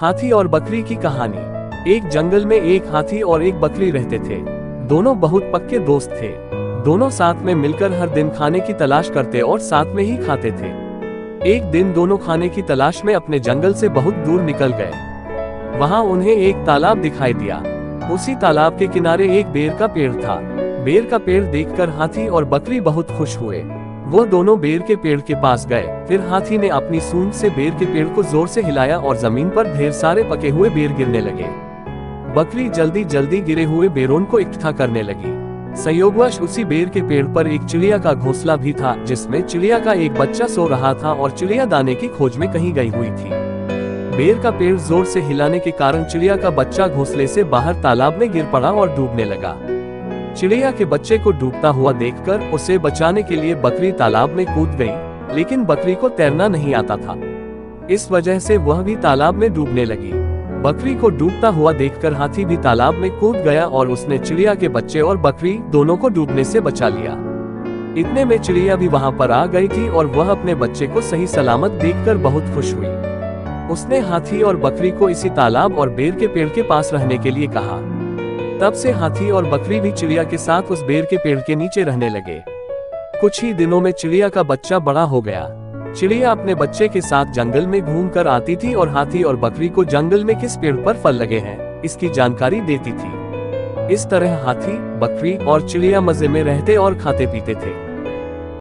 हाथी और बकरी की कहानी। एक जंगल में एक हाथी और एक बकरी रहते थे। दोनों बहुत पक्के दोस्त थे। दोनों साथ में मिलकर हर दिन खाने की तलाश करते और साथ में ही खाते थे। एक दिन दोनों खाने की तलाश में अपने जंगल से बहुत दूर निकल गए। वहां उन्हें एक तालाब दिखाई दिया। उसी तालाब के किनारे एक बेर का पेड़ था। बेर का पेड़ देखकर हाथी और बकरी बहुत खुश हुए। वो दोनों बेर के पेड़ के पास गए। फिर हाथी ने अपनी सूंड से बेर के पेड़ को जोर से हिलाया और जमीन पर ढेर सारे पके हुए बेर गिरने लगे। बकरी जल्दी जल्दी गिरे हुए बेरों को इकट्ठा करने लगी। संयोगवश उसी बेर के पेड़ पर एक चिड़िया का घोंसला भी था, जिसमें चिड़िया का एक बच्चा सो रहा था और चिड़िया दाने की खोज में कहीं गई हुई थी। बेर का पेड़ जोर से हिलाने के कारण चिड़िया का बच्चा घोंसले से बाहर तालाब में गिर पड़ा और डूबने लगा। चिड़िया के बच्चे को डूबता हुआ देखकर उसे बचाने के लिए बकरी तालाब में कूद गई, लेकिन बकरी को तैरना नहीं आता था। इस वजह से वह भी तालाब में डूबने लगी। बकरी को डूबता हुआ देखकर हाथी भी तालाब में कूद गया और उसने चिड़िया के बच्चे और बकरी दोनों को डूबने से बचा लिया। इतने में चिड़िया भी वहां पर आ गई थी और वह अपने बच्चे को सही सलामत देखकर बहुत खुश हुई। उसने हाथी और बकरी को इसी तालाब और बेर के पेड़ के पास रहने के लिए कहा। तब से हाथी और बकरी भी चिड़िया के साथ उस बेर के पेड़ के नीचे रहने लगे। कुछ ही दिनों में चिड़िया का बच्चा बड़ा हो गया। चिड़िया अपने बच्चे के साथ जंगल में घूम कर आती थी और हाथी और बकरी को जंगल में किस पेड़ पर फल लगे हैं इसकी जानकारी देती थी। इस तरह हाथी, बकरी और चिड़िया मजे में रहते और खाते पीते थे।